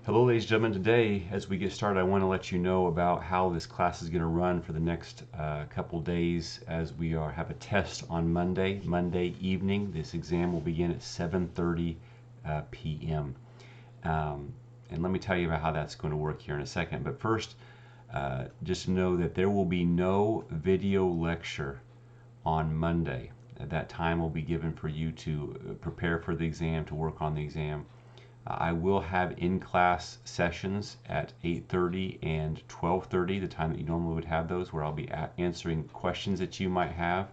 Hello, ladies and gentlemen. Today, as we get started, I want to let you know about how this class is going to run for the next couple days as we have a test on Monday evening. This exam will begin at 7:30 p.m. And let me tell you about how that's going to work here in a second. But first, just know that there will be no video lecture on Monday. That time will be given for you to prepare for the exam, to work on the exam. I will have in-class sessions at 8:30 and 12:30, the time that you normally would have those, where I'll be answering questions that you might have.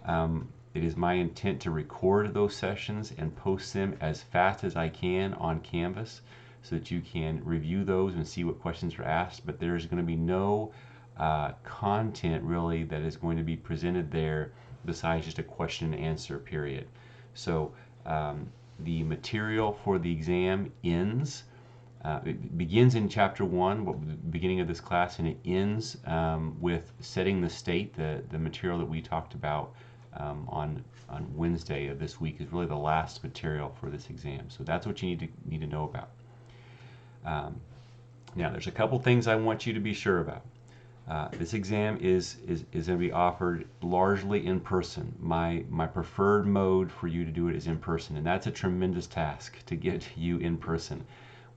It is my intent to record those sessions and post them as fast as I can on Canvas so that you can review those and see what questions are asked, but there's going to be no content really that is going to be presented there besides just a question and answer period. So the material for the exam it begins in chapter 1, the beginning of this class, and it ends with setting the state. The material that we talked about on Wednesday of this week is really the last material for this exam. So that's what you need to know about. Now, there's a couple things I want you to be sure about. This exam is going to be offered largely in person. My preferred mode for you to do it is in person, and that's a tremendous task to get you in person.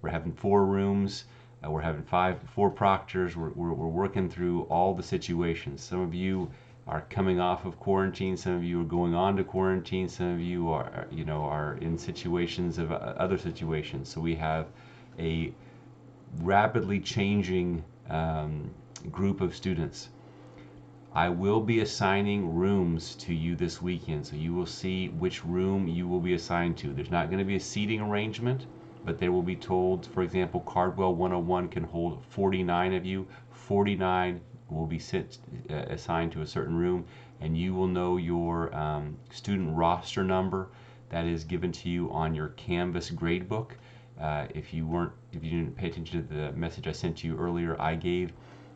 We're having 4 rooms, we're having 4 proctors, we're working through all the situations. Some of you are coming off of quarantine, some of you are going on to quarantine, some of you are in situations of other situations. So we have a rapidly changing group of students. I will be assigning rooms to you this weekend, so you will see which room you will be assigned to. There's not going to be a seating arrangement, but they will be told, for example, Cardwell 101 can hold 49 of you. 49 will be assigned to a certain room, and you will know your student roster number that is given to you on your Canvas gradebook. If you didn't pay attention to the message I sent to you earlier, I gave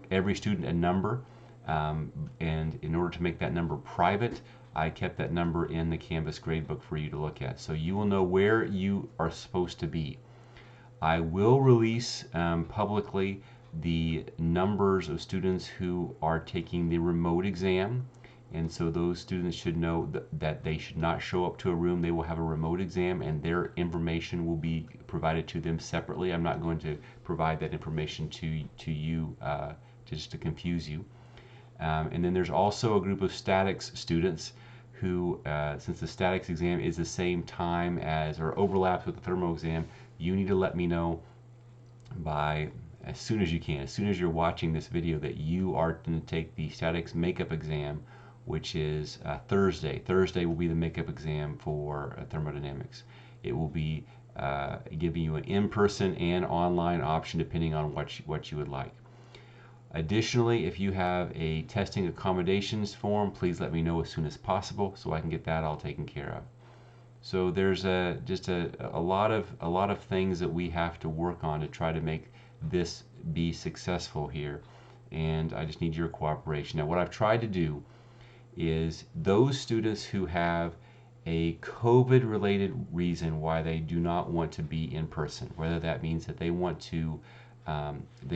every student a number, and in order to make that number private, I kept that number in the Canvas gradebook for you to look at, so you will know where you are supposed to be. I will release publicly the numbers of students who are taking the remote exam, and so those students should know that they should not show up to a room. They will have a remote exam, and their information will be provided to them separately. I'm not going to provide that information to you just to confuse you. And then there's also a group of statics students who, since the statics exam is the same time as or overlaps with the thermo exam, you need to let me know as soon as you can, as soon as you're watching this video, that you are going to take the statics makeup exam, which is Thursday. Thursday will be the makeup exam for thermodynamics. It will be giving you an in-person and online option depending on what you would like. Additionally, if you have a testing accommodations form, please let me know as soon as possible so I can get that all taken care of. So there's just a lot of things that we have to work on to try to make this be successful here, and I just need your cooperation. Now, what I've tried to do is those students who have a COVID-related reason why they do not want to be in person, whether that means that they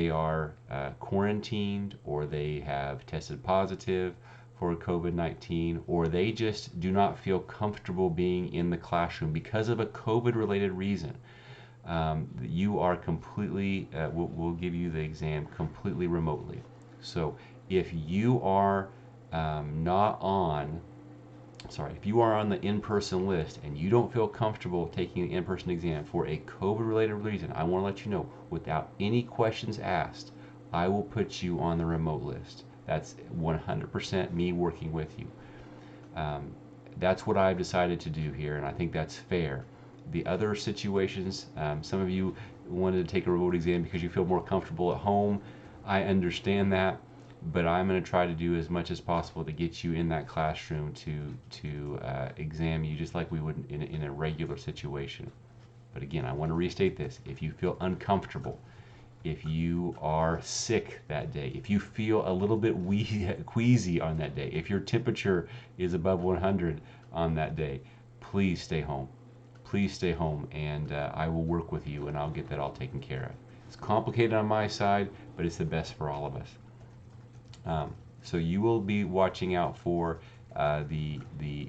are quarantined, or they have tested positive for COVID-19, or they just do not feel comfortable being in the classroom because of a COVID-related reason. You are completely, we'll give you the exam completely remotely. So if you are if you are on the in-person list and you don't feel comfortable taking the in-person exam for a COVID-related reason, I want to let you know, without any questions asked, I will put you on the remote list. That's 100% me working with you. That's what I've decided to do here, and I think that's fair. The other situations, some of you wanted to take a remote exam because you feel more comfortable at home. I understand that, but I'm going to try to do as much as possible to get you in that classroom to examine you just like we would in a regular situation. But again, I want to restate this. If you feel uncomfortable, if you are sick that day, if you feel a little bit queasy on that day, if your temperature is above 100 on that day, please stay home. please stay home, and I will work with you, and I'll get that all taken care of. It's complicated on my side, but it's the best for all of us. So you will be watching out for the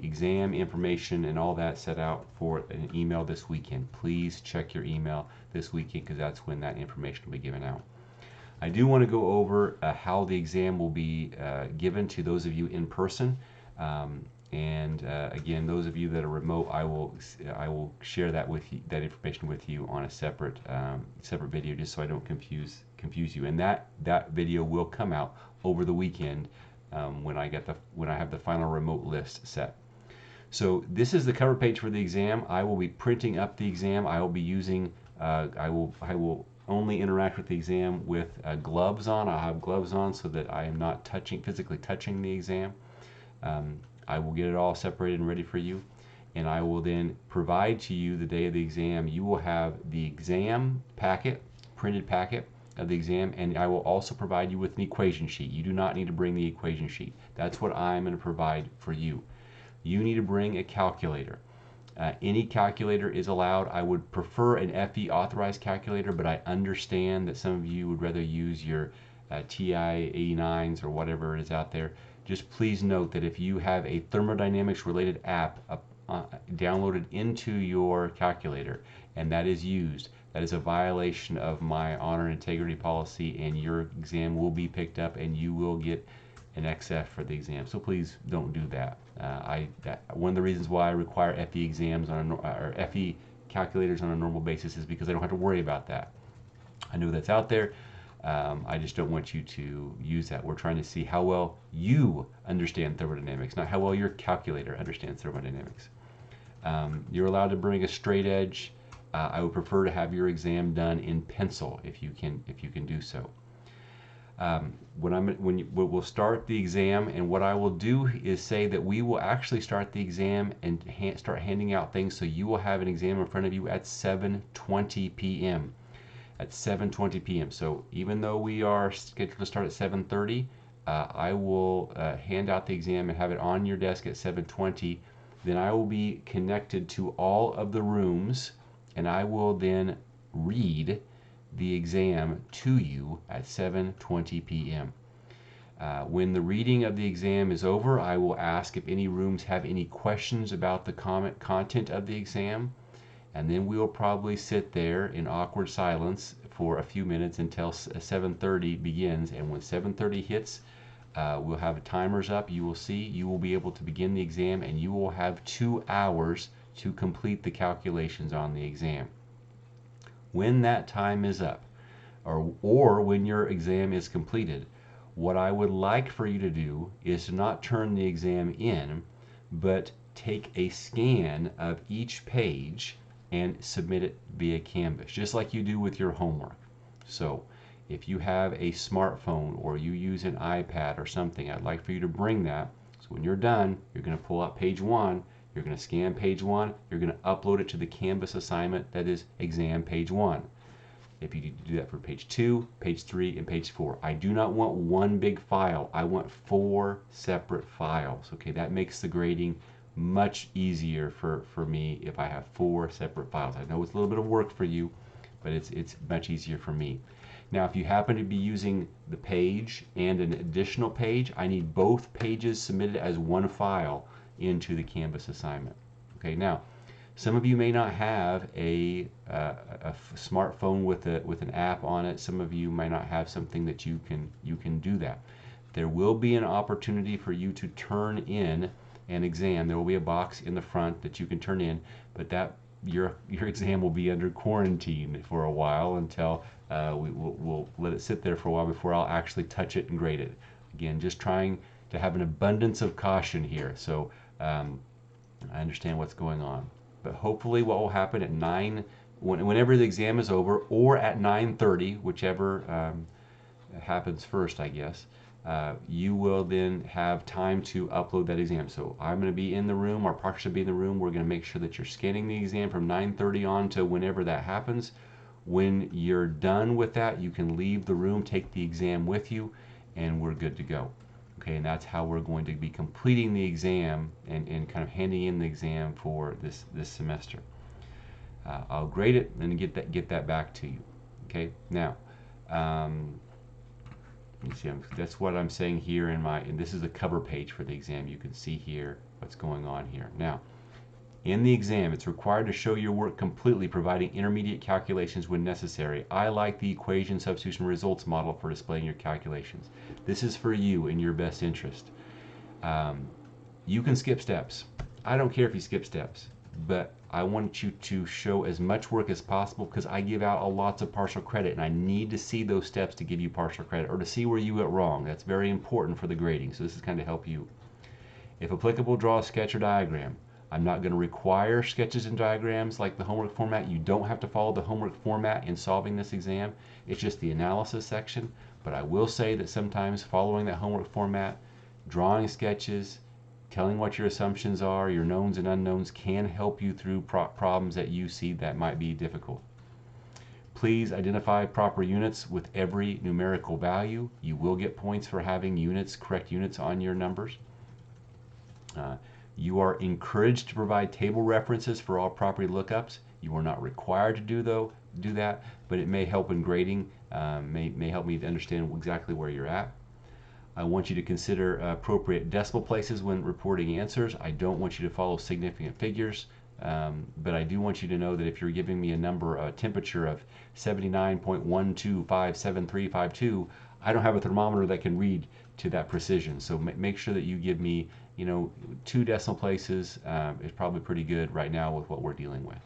exam information and all that set out for an email this weekend. Please check your email this weekend, because that's when that information will be given out. I do want to go over how the exam will be given to those of you in person. Again, those of you that are remote, I will share that with you, that information with you on a separate video, just so I don't confuse you. And that video will come out over the weekend when I have the final remote list set. So this is the cover page for the exam. I will be printing up the exam. I will be using I will only interact with the exam with gloves on. I'll have gloves on so that I am not physically touching the exam. I will get it all separated and ready for you, and I will then provide to you the day of the exam. You will have the exam packet, printed packet of the exam, and I will also provide you with an equation sheet. You do not need to bring the equation sheet. That's what I'm going to provide for you. You need to bring a calculator. Any calculator is allowed. I would prefer an FE authorized calculator, but I understand that some of you would rather use your TI-89s or whatever is out there. Just please note that if you have a thermodynamics related app downloaded into your calculator and that is used, that is a violation of my honor and integrity policy, and your exam will be picked up and you will get an XF for the exam. So please don't do that. One of the reasons why I require FE exams or FE calculators on a normal basis is because I don't have to worry about that. I know that's out there. I just don't want you to use that. We're trying to see how well you understand thermodynamics, not how well your calculator understands thermodynamics. You're allowed to bring a straight edge. I would prefer to have your exam done in pencil if you can do so. We'll start the exam, and what I will do is say that we will actually start the exam and start handing out things, so you will have an exam in front of you at 7:20 p.m. At 7:20 p.m. So even though we are scheduled to start at 7:30, I will hand out the exam and have it on your desk at 7:20. Then I will be connected to all of the rooms, and I will then read the exam to you at 7:20 p.m. When the reading of the exam is over, I will ask if any rooms have any questions about the content of the exam, and then we will probably sit there in awkward silence for a few minutes until 7:30 begins. And when 7:30 hits, we'll have timers up. You will be able to begin the exam, and you will have 2 hours to complete the calculations on the exam. When that time is up, or when your exam is completed, what I would like for you to do is to not turn the exam in, but take a scan of each page and submit it via Canvas, just like you do with your homework. So if you have a smartphone or you use an iPad or something, I'd like for you to bring that. So when you're done, you're going to pull out page 1, you're going to scan page 1, you're going to upload it to the Canvas assignment that is exam page 1. If you do that for page 2, page 3, and page 4. I do not want one big file. I want 4 separate files. Okay, that makes the grading much easier for me if I have 4 separate files. I know it's a little bit of work for you, but it's much easier for me. Now, if you happen to be using the page and an additional page, I need both pages submitted as one file into the Canvas assignment. Okay, now some of you may not have a smartphone with an app on it. Some of you might not have something that you can do that. There will be an opportunity for you to turn in an exam. There will be a box in the front that you can turn in, but your exam will be under quarantine for a while until we'll let it sit there for a while before I'll actually touch it and grade it. Again, just trying to have an abundance of caution here. So I understand what's going on. But hopefully what will happen at whenever the exam is over, or at 9:30, whichever happens first, I guess, you will then have time to upload that exam. So I'm going to be in the room, our proctor should be in the room. We're going to make sure that you're scanning the exam from 9:30 on to whenever that happens. When you're done with that, you can leave the room, take the exam with you, and we're good to go. Okay, and that's how we're going to be completing the exam and kind of handing in the exam for this semester. I'll grade it and get that back to you. Okay. Now, you see, that's what I'm saying here and this is the cover page for the exam. You can see here what's going on here. Now, in the exam, it's required to show your work completely, providing intermediate calculations when necessary. I like the equation substitution results model for displaying your calculations. This is for you in your best interest. You can skip steps. I don't care if you skip steps, but I want you to show as much work as possible because I give out a lots of partial credit and I need to see those steps to give you partial credit or to see where you went wrong. That's very important for the grading. So this is kind of help you. If applicable, draw a sketch or diagram. I'm not going to require sketches and diagrams like the homework format. You don't have to follow the homework format in solving this exam. It's just the analysis section. But I will say that sometimes following that homework format, drawing sketches, telling what your assumptions are, your knowns and unknowns can help you through problems that you see that might be difficult. Please identify proper units with every numerical value. You will get points for having units, correct units on your numbers. You are encouraged to provide table references for all property lookups. You are not required to do that, but it may help in grading, may help me to understand exactly where you're at. I want you to consider appropriate decimal places when reporting answers. I don't want you to follow significant figures, but I do want you to know that if you're giving me a number, a temperature of 79.1257352, I don't have a thermometer that can read to that precision. So make sure that you give me, 2 decimal places is probably pretty good right now with what we're dealing with.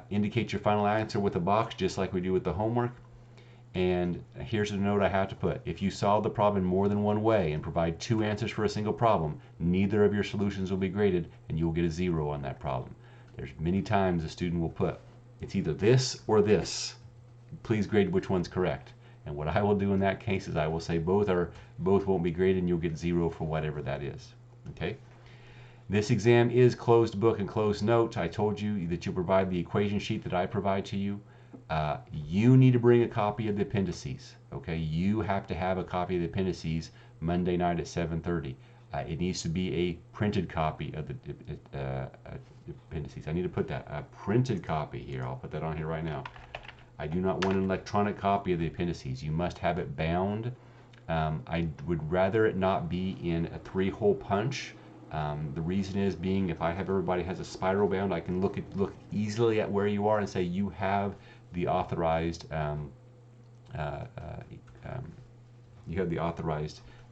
Indicate your final answer with a box, just like we do with the homework. And here's a note I have to put. If you solve the problem in more than one way and provide 2 answers for a single problem, neither of your solutions will be graded and you will get a 0 on that problem. There's many times a student will put, it's either this or this. Please grade which one's correct. And what I will do in that case is I will say both won't be graded and you'll get 0 for whatever that is. Okay? This exam is closed book and closed note. I told you that you'll provide the equation sheet that I provide to you. You need to bring a copy of the appendices. Okay? You have to have a copy of the appendices Monday night at 7:30. It needs to be a printed copy of the appendices. I need to put that, a printed copy here. I'll put that on here right now. I do not want an electronic copy of the appendices. You must have it bound. I would rather it not be in a 3-hole punch. The reason is being if I have everybody has a spiral bound, I can look easily at where you are and say you have the authorized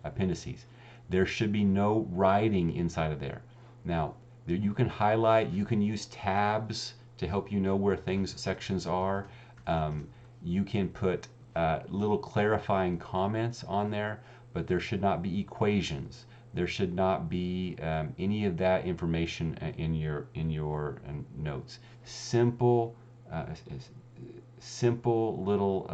appendices. There should be no writing inside of there. Now, you can highlight, you can use tabs to help you know where sections are. You can put little clarifying comments on there, but there should not be equations. There should not be any of that information in your notes. Simple little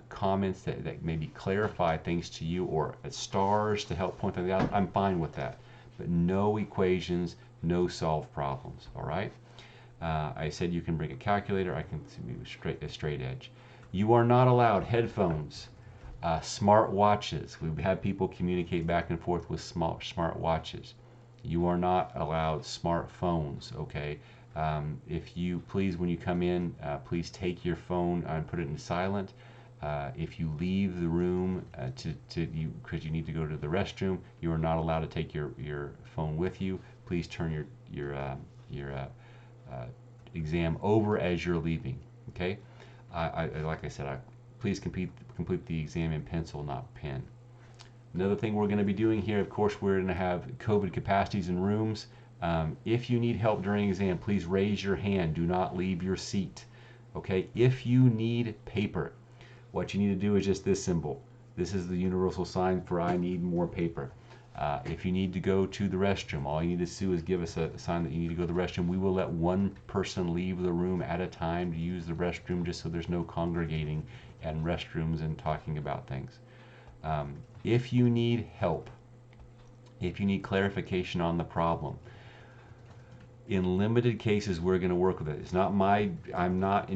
comments that maybe clarify things to you, or stars to help point things out. I'm fine with that, but no equations, no solved problems. All right. I said you can bring a calculator. I can see a straight edge. You are not allowed headphones, smart watches. We've had people communicate back and forth with smart watches. You are not allowed smartphones. Okay. If you please, when you come in, please take your phone and put it in silent. If you leave the room because you need to go to the restroom, you are not allowed to take your phone with you. Please turn your exam over as you're leaving. Okay, like I said, please complete the exam in pencil, not pen. Another thing we're going to be doing here, of course, we're going to have COVID capacities in rooms. If you need help during exam, please raise your hand. Do not leave your seat. Okay, if you need paper, what you need to do is just this symbol. This is the universal sign for I need more paper. If you need to go to the restroom, all you need to do is give us a sign that you need to go to the restroom. We will let one person leave the room at a time to use the restroom, just so there's no congregating in restrooms and talking about things. If you need help, if you need clarification on the problem, in limited cases we're going to work with it. It's not I'm not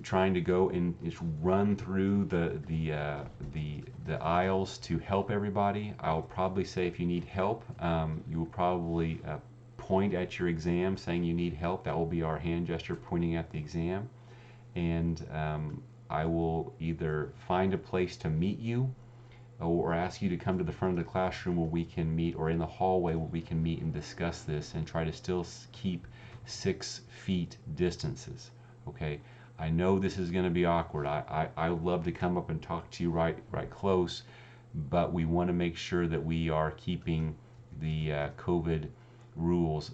trying to go and just run through the aisles to help everybody. I'll probably say if you need help, you will probably point at your exam saying you need help. That will be our hand gesture pointing at the exam. And I will either find a place to meet you or ask you to come to the front of the classroom where we can meet, or in the hallway where we can meet and discuss this and try to still keep 6 feet distances. Okay, I know this is going to be awkward. I would love to come up and talk to you right close, but we want to make sure that we are keeping the COVID rules,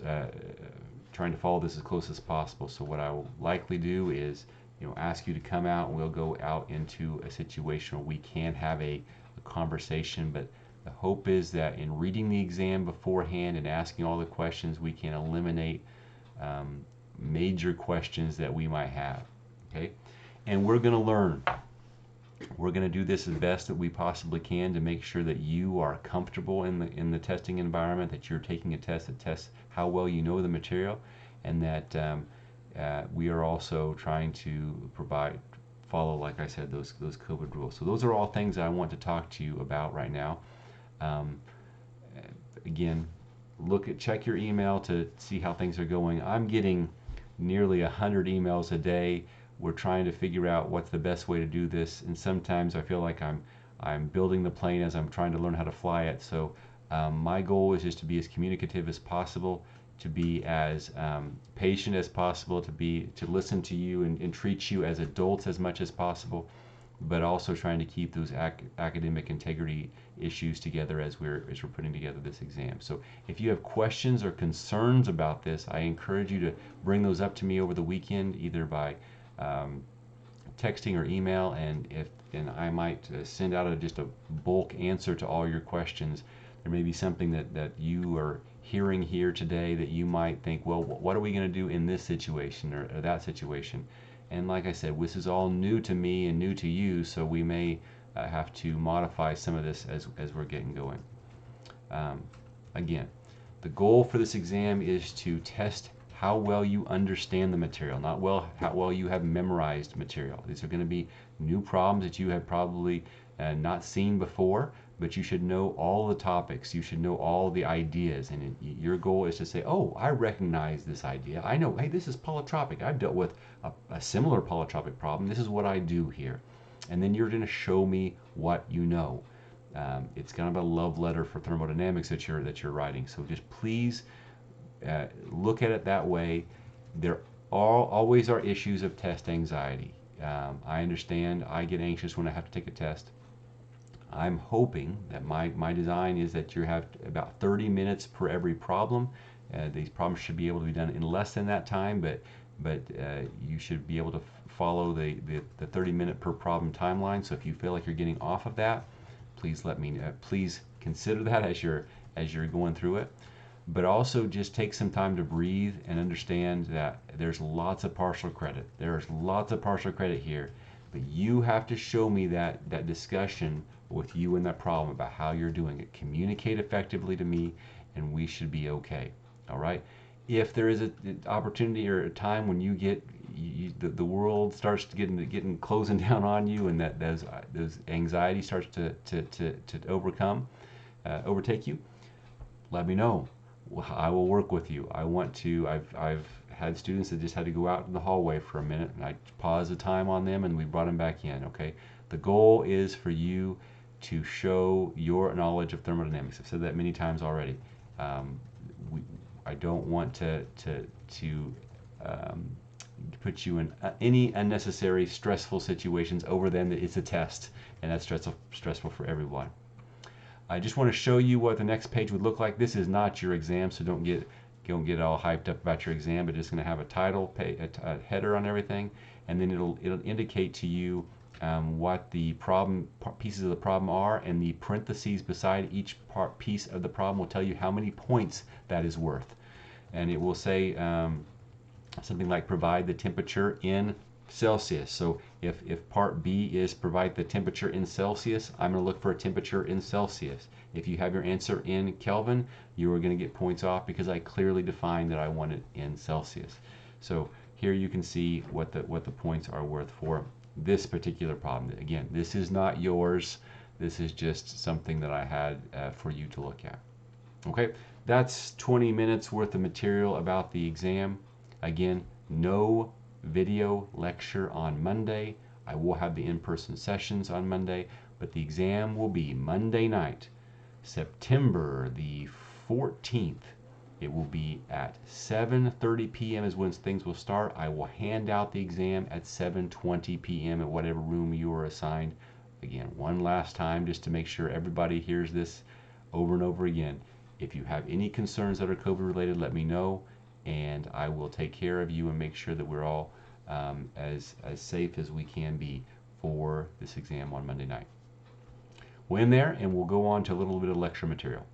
trying to follow this as close as possible. So what I will likely do is, ask you to come out, and we'll go out into a situation where we can have a conversation. But the hope is that in reading the exam beforehand and asking all the questions, we can eliminate major questions that we might have. Okay, and we're going to learn. We're going to do this as best that we possibly can to make sure that you are comfortable in the testing environment, that you're taking a test that tests how well you know the material, and that we are also trying to follow, like I said, those COVID rules. So those are all things that I want to talk to you about right now. Again, check your email to see how things are going. I'm getting nearly 100 emails a day. We're trying to figure out what's the best way to do this, and sometimes I feel like I'm building the plane as I'm trying to learn how to fly it. So my goal is just to be as communicative as possible, to be as patient as possible, to listen to you and treat you as adults as much as possible, but also trying to keep those academic integrity issues together as we're putting together this exam. So if you have questions or concerns about this, I encourage you to bring those up to me over the weekend, either by texting or email, and I might send out just a bulk answer to all your questions. There may be something that you are hearing here today that you might think, well, what are we going to do in this situation or that situation? And like I said, this is all new to me and new to you, so we may have to modify some of this as we're getting going. Again, the goal for this exam is to test how well you understand the material, not how well you have memorized material. These are going to be new problems that you have probably not seen before, but you should know all the topics. You should know all the ideas, and your goal is to say, oh, I recognize this idea. I know, hey, this is polytropic. I've dealt with a similar polytropic problem. This is what I do here. And then you're going to show me what you know. It's kind of a love letter for thermodynamics that you're writing. So just please look at it that way. There always are issues of test anxiety. I understand. I get anxious when I have to take a test. I'm hoping that my design is that you have about 30 minutes per every problem. These problems should be able to be done in less than that time, but you should be able to follow the 30-minute per problem timeline. So if you feel like you're getting off of that, please let me know. Please consider that as you're going through it. But also just take some time to breathe and understand that there's lots of partial credit. There's lots of partial credit here, but you have to show me that discussion with you and that problem about how you're doing it. Communicate effectively to me, and we should be okay. All right. If there is an opportunity or a time when you get the world starts getting closing down on you, and that those anxiety starts to overtake you, let me know. I will work with you. I've had students that just had to go out in the hallway for a minute, and I paused the time on them, and we brought them back in. Okay. The goal is for you to show your knowledge of thermodynamics. I've said that many times already. I don't want to put you in any unnecessary stressful situations over them. It's a test, and that's stressful for everyone. I just want to show you what the next page would look like. This is not your exam, so don't get all hyped up about your exam, but it's going to have a title, a header on everything, and then it'll indicate to you what the pieces of the problem are, and the parentheses beside each piece of the problem will tell you how many points that is worth. And it will say something like provide the temperature in Celsius. So if part B is provide the temperature in Celsius, I'm going to look for a temperature in Celsius. If you have your answer in Kelvin, you are going to get points off because I clearly defined that I want it in Celsius. So here you can see what the points are worth for this particular problem. Again, this is not yours. This is just something that I had for you to look at. Okay, that's 20 minutes worth of material about the exam. Again, no video lecture on Monday. I will have the in-person sessions on Monday, but the exam will be Monday night, September the 14th. It will be at 7:30 p.m. is when things will start. I will hand out the exam at 7:20 p.m. at whatever room you are assigned. Again, one last time just to make sure everybody hears this over and over again. If you have any concerns that are COVID related, let me know, and I will take care of you and make sure that we're all as safe as we can be for this exam on Monday night. We'll end there, and we'll go on to a little bit of lecture material.